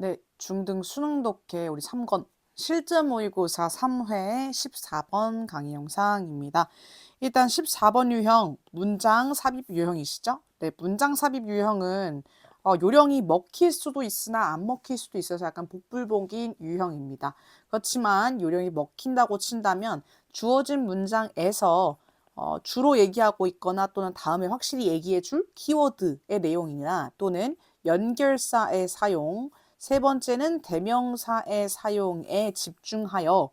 네, 중등 수능 독해 우리 3권 실제 모의고사 3회 14번 강의 영상입니다. 일단 14번 유형 문장 삽입 유형이시죠? 네, 문장 삽입 유형은 요령이 먹힐 수도 있으나 안 먹힐 수도 있어서 약간 복불복인 유형입니다. 그렇지만 요령이 먹힌다고 친다면 주어진 문장에서 주로 얘기하고 있거나 또는 다음에 확실히 얘기해 줄 키워드의 내용이나 또는 연결사의 사용, 세 번째는 대명사의 사용에 집중하여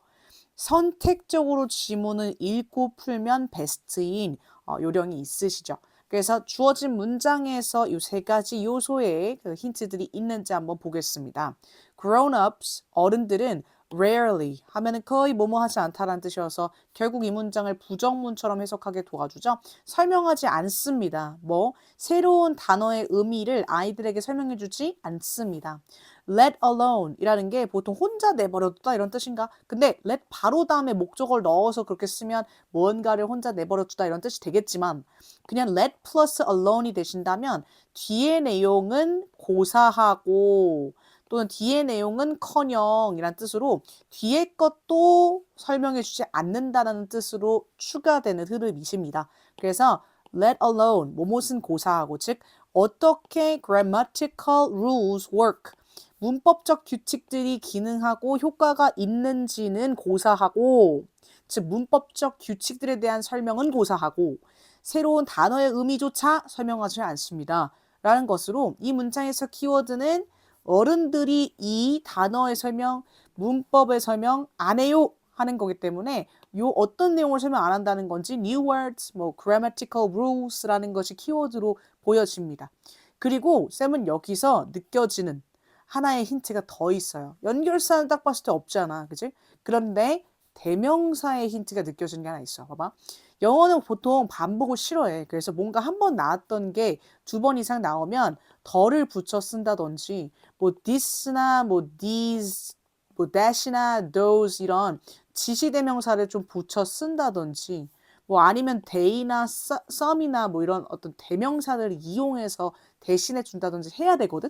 선택적으로 지문을 읽고 풀면 베스트인 요령이 있으시죠. 그래서 주어진 문장에서 이 세 가지 요소의 그 힌트들이 있는지 한번 보겠습니다. Grown-ups, 어른들은 rarely 하면은 거의 뭐뭐 하지 않다라는 뜻이어서 결국 이 문장을 부정문처럼 해석하게 도와주죠. 설명하지 않습니다. 뭐 새로운 단어의 의미를 아이들에게 설명해 주지 않습니다. let alone 이라는 게 보통 혼자 내버려두다 이런 뜻인가? 근데 let 바로 다음에 목적어를 넣어서 그렇게 쓰면 뭔가를 혼자 내버려두다 이런 뜻이 되겠지만 그냥 let plus alone이 되신다면 뒤의 내용은 고사하고 또는 뒤의 내용은 커녕이란 뜻으로 뒤에 것도 설명해 주지 않는다는 뜻으로 추가되는 흐름이십니다. 그래서 let alone 뭐뭇은 고사하고 즉 어떻게 grammatical rules work 문법적 규칙들이 기능하고 효과가 있는지는 고사하고 즉 문법적 규칙들에 대한 설명은 고사하고 새로운 단어의 의미조차 설명하지 않습니다. 라는 것으로 이 문장에서 키워드는 어른들이 이 단어의 설명, 문법의 설명 안 해요 하는 거기 때문에 요 어떤 내용을 설명 안 한다는 건지 new words, 뭐 grammatical rules라는 것이 키워드로 보여집니다. 그리고 쌤은 여기서 느껴지는 하나의 힌트가 더 있어요. 연결사는 딱 봤을 때 없잖아. 그지? 그런데 대명사의 힌트가 느껴지는 게 하나 있어. 봐봐. 영어는 보통 반복을 싫어해. 그래서 뭔가 한 번 나왔던 게 두 번 이상 나오면 덜을 붙여 쓴다든지 뭐 this나 뭐 these 뭐 that이나 those 이런 지시대명사를 좀 붙여 쓴다든지 뭐 아니면 they나 some이나 뭐 이런 어떤 대명사를 이용해서 대신해 준다든지 해야 되거든.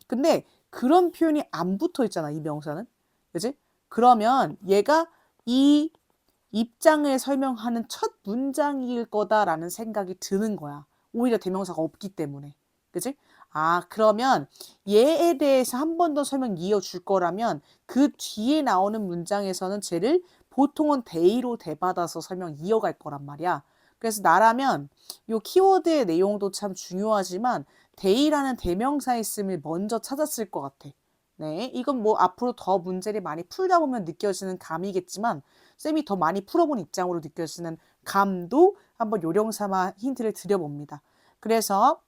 근데 그런 표현이 안 붙어 있잖아, 이 명사는. 그지? 그러면 얘가 이 입장을 설명하는 첫 문장일 거다라는 생각이 드는 거야. 오히려 대명사가 없기 때문에. 그지? 아, 그러면 얘에 대해서 한 번 더 설명 이어줄 거라면 그 뒤에 나오는 문장에서는 쟤를 보통은 they로 대받아서 설명 이어갈 거란 말이야. 그래서 나라면 요 키워드의 내용도 참 중요하지만 they라는 대명사 있음을 먼저 찾았을 것 같아. 네, 이건 뭐 앞으로 더 문제를 많이 풀다 보면 느껴지는 감이겠지만 쌤이 더 많이 풀어본 입장으로 느껴지는 감도 한번 요령 삼아 힌트를 드려봅니다. 그래서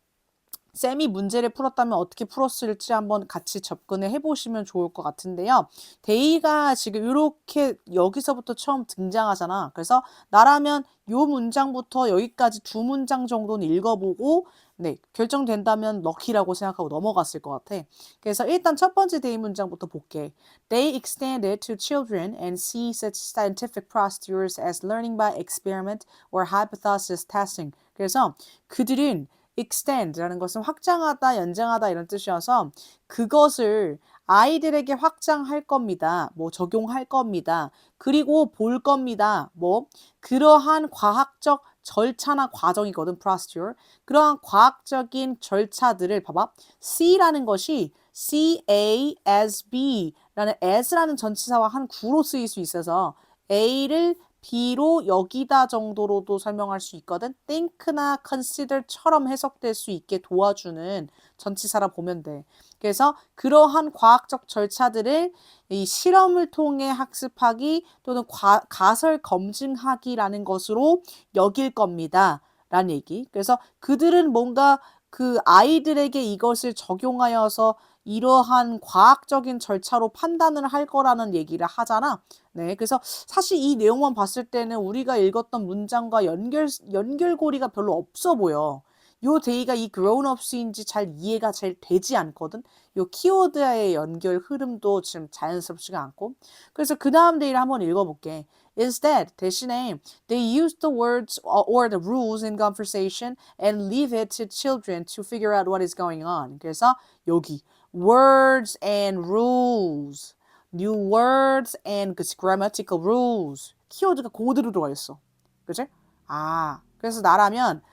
쌤이 문제를 풀었다면 어떻게 풀었을지 한번 같이 접근을 해보시면 좋을 것 같은데요. 데이가 지금 이렇게 여기서부터 처음 등장하잖아. 그래서 나라면 요 문장부터 여기까지 두 문장 정도는 읽어보고 네, 결정된다면 럭키라고 생각하고 넘어갔을 것 같아. 그래서 일단 첫 번째 데이 문장부터 볼게. They extended to children and see such scientific procedures as learning by experiment or hypothesis testing. 그래서 그들은 extend라는 것은 확장하다, 연장하다 이런 뜻이어서 그것을 아이들에게 확장할 겁니다. 뭐 적용할 겁니다. 그리고 볼 겁니다. 뭐 그러한 과학적 절차나 과정이거든, procedure. 그러한 과학적인 절차들을 봐봐. C라는 것이 C-A as B라는 as라는 전치사와 한 구로 쓰일 수 있어서 A를 B로 여기다 정도로도 설명할 수 있거든. think나 consider처럼 해석될 수 있게 도와주는 전치사라 보면 돼. 그래서 그러한 과학적 절차들을 이 실험을 통해 학습하기 또는 가설 검증하기라는 것으로 여길 겁니다. 라는 얘기. 그래서 그들은 뭔가 그 아이들에게 이것을 적용하여서 이러한 과학적인 절차로 판단을 할 거라는 얘기를 하잖아. 네, 그래서 사실 이 내용만 봤을 때는 우리가 읽었던 문장과 연결고리가 별로 없어 보여. 요 데이가 이 grown-ups인지 잘 이해가 잘 되지 않거든. 요 키워드와의 연결 흐름도 지금 자연스럽지가 않고. 그래서 그 다음 데이를 한번 읽어볼게. Instead, 대신에 they use the words or the rules in conversation and leave it to children to figure out what is going on. 그래서 여기 words and rules. new words and 그 grammatical rules. 키워드가 그대로 들어가 있어. 그치? 그래서 나라면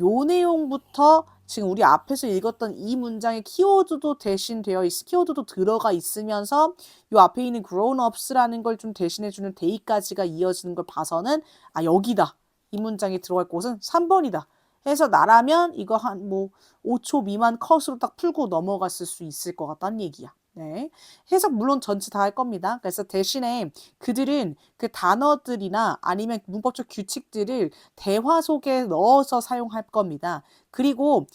요 내용부터 지금 우리 앞에서 읽었던 이 문장의 키워드도 키워드도 들어가 있으면서 요 앞에 있는 grown-ups라는 걸 좀 대신해주는 they까지가 이어지는 걸 봐서는 여기다. 이 문장이 들어갈 곳은 3번이다. 해서 나라면 이거 한 5초 미만 컷으로 딱 풀고 넘어갔을 수 있을 것 같다는 얘기야. 네. 해석 물론 전체 다 할 겁니다. 그래서 대신에 그들은 그 단어들이나 아니면 문법적 규칙들을 대화 속에 넣어서 사용할 겁니다. 그리고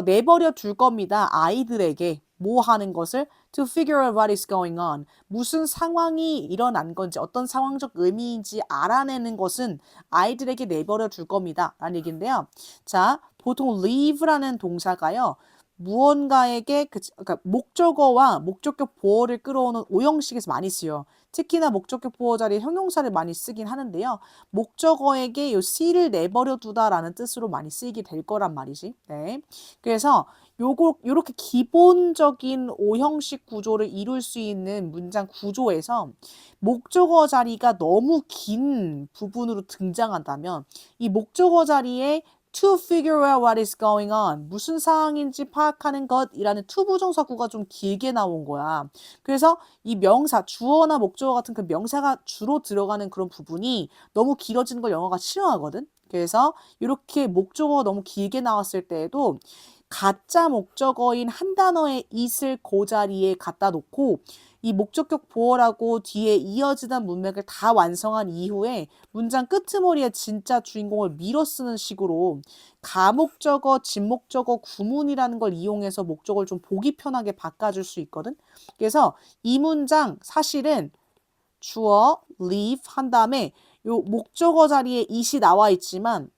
내버려 둘 겁니다. 아이들에게 뭐 하는 것을 to figure out what is going on. 무슨 상황이 일어난 건지 어떤 상황적 의미인지 알아내는 것은 아이들에게 내버려 둘 겁니다. 라는 얘기인데요. 자, 보통 leave라는 동사가요. 무언가에게 그러니까 목적어와 목적격 보어를 끌어오는 오형식에서 많이 쓰여요. 특히나 목적격 보어 자리에 형용사를 많이 쓰긴 하는데요. 목적어에게 요 C를 내버려 두다라는 뜻으로 많이 쓰이게 될 거란 말이지. 네. 그래서 요렇게 기본적인 오형식 구조를 이룰 수 있는 문장 구조에서 목적어 자리가 너무 긴 부분으로 등장한다면 이 목적어 자리에 to figure out what is going on. 무슨 상황인지 파악하는 것이라는 to 부정사구가 좀 길게 나온 거야. 그래서 이 명사, 주어나 목적어 같은 그 명사가 주로 들어가는 그런 부분이 너무 길어지는 걸 영어가 싫어하거든. 그래서 이렇게 목적어가 너무 길게 나왔을 때에도 가짜 목적어인 한 단어의 it을 그 자리에 갖다 놓고 이 목적격 보어라고 뒤에 이어지는 문맥을 다 완성한 이후에 문장 끄트머리에 진짜 주인공을 밀어 쓰는 식으로 가목적어, 진목적어, 구문이라는 걸 이용해서 목적어를 좀 보기 편하게 바꿔줄 수 있거든. 그래서 이 문장 사실은 주어, leave 한 다음에 요 목적어 자리에 it이 나와 있지만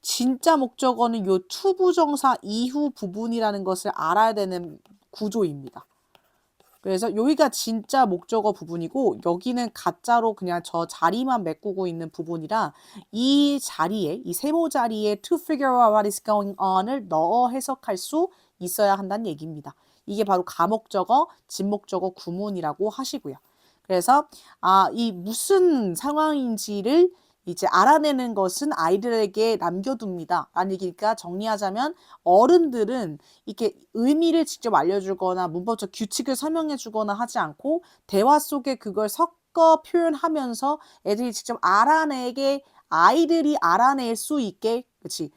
진짜 목적어는 요 to 부정사 이후 부분이라는 것을 알아야 되는 구조입니다. 그래서 여기가 진짜 목적어 부분이고 여기는 가짜로 그냥 저 자리만 메꾸고 있는 부분이라 이 자리에, 이 세모 자리에 to figure out what is going on을 넣어 해석할 수 있어야 한다는 얘기입니다. 이게 바로 가목적어, 진목적어 구문이라고 하시고요. 그래서 이 무슨 상황인지를 이제 알아내는 것은 아이들에게 남겨둡니다. 라는 얘기니까 정리하자면 어른들은 이렇게 의미를 직접 알려주거나 문법적 규칙을 설명해주거나 하지 않고 대화 속에 그걸 섞어 표현하면서 애들이 직접 아이들이 알아낼 수 있게, 그치?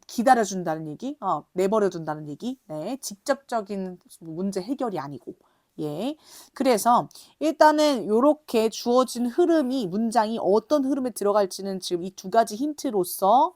기다려준다는 얘기, 내버려둔다는 얘기, 네, 직접적인 문제 해결이 아니고. 예. 그래서 일단은 요렇게 주어진 흐름이 문장이 어떤 흐름에 들어갈지는 지금 이 두 가지 힌트로서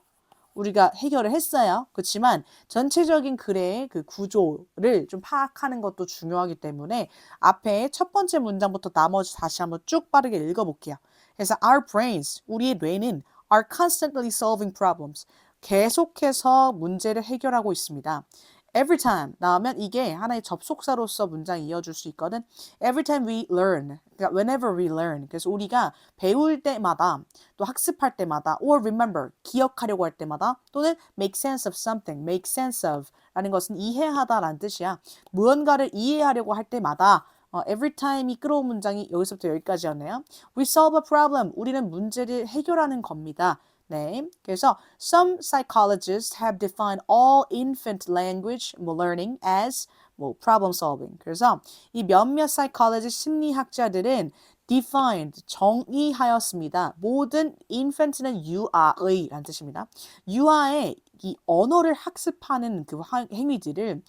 우리가 해결을 했어요. 그렇지만 전체적인 글의 그 구조를 좀 파악하는 것도 중요하기 때문에 앞에 첫 번째 문장부터 나머지 다시 한번 쭉 빠르게 읽어볼게요. 그래서 our brains, 우리의 뇌는 are constantly solving problems. 계속해서 문제를 해결하고 있습니다. Every time 나오면 이게 하나의 접속사로서 문장이 이어질 수 있거든. Every time we learn, 그러니까 whenever we learn. 그래서 우리가 배울 때마다 또 학습할 때마다 or remember, 기억하려고 할 때마다 또는 make sense of something, make sense of 라는 것은 이해하다라는 뜻이야. 무언가를 이해하려고 할 때마다 every time이 끌어온 문장이 여기서부터 여기까지였네요. We solve a problem. 우리는 문제를 해결하는 겁니다. 네, 그래서 some psychologists have defined all infant language learning as problem solving. 그래서 이 몇몇 psychologist 심리학자들은 defined 정의하였습니다. 모든 infant는 유아의라는 뜻입니다. 유아의 이 언어를 학습하는 그 행위들을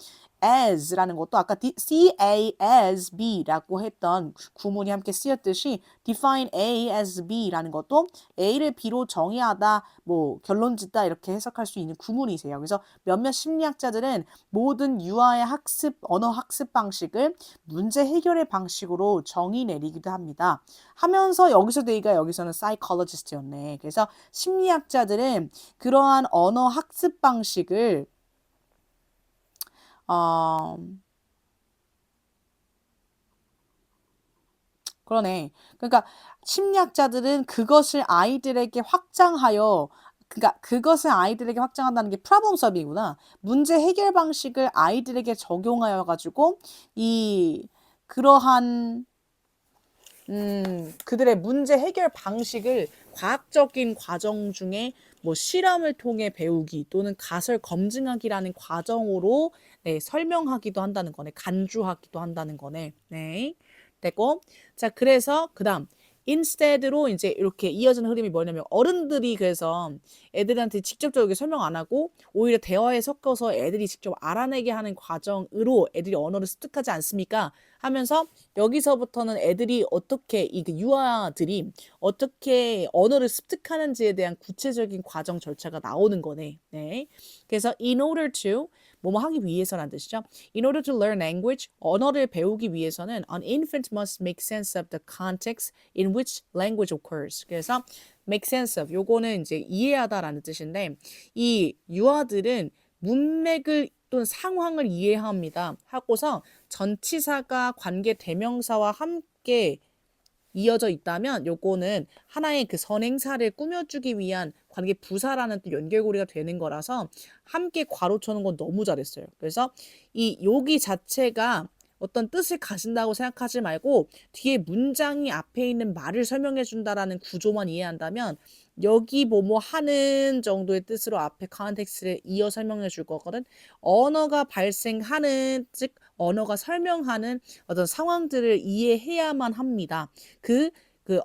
as라는 것도 아까 C-A as B라고 했던 구문이 함께 쓰였듯이 define A as B라는 것도 A를 B로 정의하다, 결론짓다 이렇게 해석할 수 있는 구문이세요. 그래서 몇몇 심리학자들은 모든 유아의 언어 학습 방식을 문제 해결의 방식으로 정의 내리기도 합니다. 하면서 여기서는 psychologist였네. 그래서 심리학자들은 그러한 언어 학습 방식을 그러네. 그러니까 심리학자들은 그것을 아이들에게 확장하여 그러니까 그것을 아이들에게 확장한다는 게 프로블럼 solving이구나. 문제 해결 방식을 아이들에게 적용하여 가지고 이 그러한 그들의 문제 해결 방식을 과학적인 과정 중에 뭐 실험을 통해 배우기 또는 가설 검증하기라는 과정으로 네, 설명하기도 한다는 거네. 간주하기도 한다는 거네. 네. 됐고. 자, 그래서 그다음 instead로 이제 이렇게 이어지는 흐름이 뭐냐면 어른들이 그래서 애들한테 직접적으로 설명 안 하고 오히려 대화에 섞어서 애들이 직접 알아내게 하는 과정으로 애들이 언어를 습득하지 않습니까? 하면서 여기서부터는 애들이 어떻게 이 유아들이 어떻게 언어를 습득하는지에 대한 구체적인 과정 절차가 나오는 거네. 네. 그래서 in order to 뭐뭐 하기 위해서라는 뜻이죠. In order to learn language, 언어를 배우기 위해서는 an infant must make sense of the context in which language occurs. 그래서 make sense of 요거는 이제 이해하다라는 뜻인데 이 유아들은 문맥을 또는 상황을 이해합니다. 하고서 전치사가 관계 대명사와 함께 이어져 있다면 요거는 하나의 그 선행사를 꾸며주기 위한 관계 부사라는 또 연결고리가 되는 거라서 함께 괄호 쳐는 건 너무 잘했어요. 그래서 이 여기 자체가 어떤 뜻을 가진다고 생각하지 말고 뒤에 문장이 앞에 있는 말을 설명해 준다라는 구조만 이해한다면 여기 뭐뭐 하는 정도의 뜻으로 앞에 컨텍스트를 이어 설명해 줄 거거든. 언어가 발생하는 즉 언어가 설명하는 어떤 상황들을 이해해야만 합니다. 그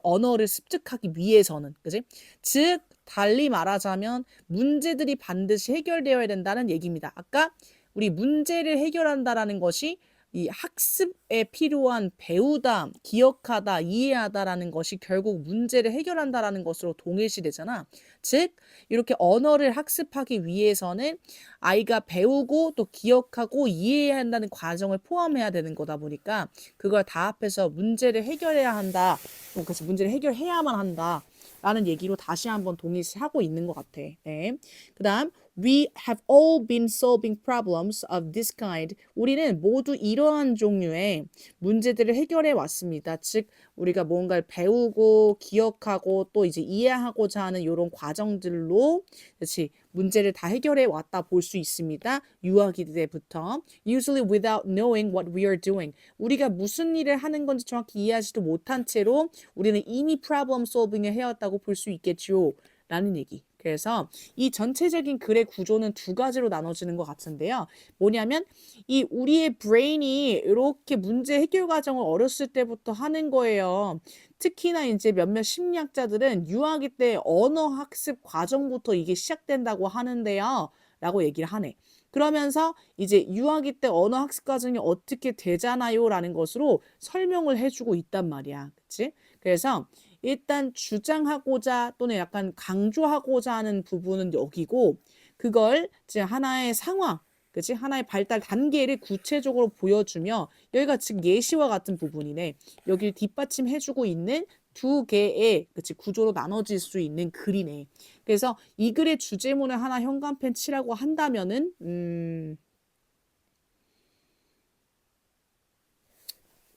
언어를 습득하기 위해서는 그지? 즉 달리 말하자면 문제들이 반드시 해결되어야 된다는 얘기입니다. 아까 우리 문제를 해결한다라는 것이 이 학습에 필요한 배우다, 기억하다, 이해하다라는 것이 결국 문제를 해결한다라는 것으로 동일시되잖아. 즉 이렇게 언어를 학습하기 위해서는 아이가 배우고 또 기억하고 이해해야 한다는 과정을 포함해야 되는 거다 보니까 그걸 다 합해서 문제를 해결해야 한다. 그래서 문제를 해결해야만 한다. 라는 얘기로 다시 한번 동일시하고 있는 것 같아. 네. 그 다음 We have all been solving problems of this kind. 우리는 모두 이러한 종류의 문제들을 해결해 왔습니다. 즉 우리가 뭔가를 배우고 기억하고 또 이제 이해하고자 하는 이런 과정들로 그렇지 문제를 다 해결해 왔다 볼 수 있습니다. 유아기 때부터 usually without knowing what we are doing. 우리가 무슨 일을 하는 건지 정확히 이해하지도 못한 채로 우리는 이미 problem solving을 해왔다고 볼 수 있겠죠. 라는 얘기. 그래서 이 전체적인 글의 구조는 두 가지로 나눠지는 것 같은데요. 뭐냐면 이 우리의 브레인이 이렇게 문제 해결 과정을 어렸을 때부터 하는 거예요. 특히나 이제 몇몇 심리학자들은 유아기 때 언어 학습 과정부터 이게 시작된다고 하는데요. 라고 얘기를 하네. 그러면서 이제 유아기 때 언어 학습 과정이 어떻게 되잖아요. 라는 것으로 설명을 해주고 있단 말이야. 그치? 그래서 일단 주장하고자 또는 약간 강조하고자 하는 부분은 여기고 그걸 이제 하나의 상황, 그치? 하나의 발달 단계를 구체적으로 보여주며 여기가 지금 예시와 같은 부분이네. 여기를 뒷받침해주고 있는 두 개의 그치? 구조로 나눠질 수 있는 글이네. 그래서 이 글의 주제문을 하나 현관펜 치라고 한다면은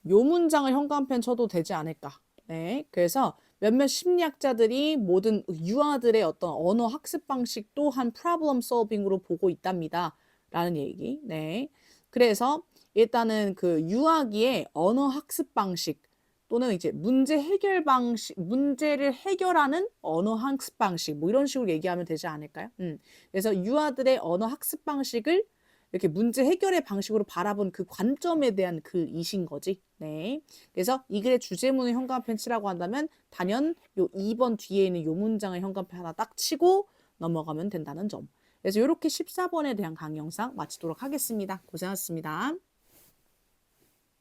요 문장을 현관펜 쳐도 되지 않을까. 네, 그래서 몇몇 심리학자들이 모든 유아들의 어떤 언어 학습 방식 또한 problem solving으로 보고 있답니다. 라는 얘기. 네. 그래서 일단은 그 유아기의 언어 학습 방식 또는 이제 문제 해결 방식, 문제를 해결하는 언어 학습 방식 뭐 이런 식으로 얘기하면 되지 않을까요? 그래서 유아들의 언어 학습 방식을 이렇게 문제 해결의 방식으로 바라본 그 관점에 대한 글이신 거지. 네. 그래서 이 글의 주제문을 현관펜 치라고 한다면 단연 요 2번 뒤에 있는 요 문장을 현관펜 하나 딱 치고 넘어가면 된다는 점. 그래서 이렇게 14번에 대한 강의 영상 마치도록 하겠습니다. 고생하셨습니다.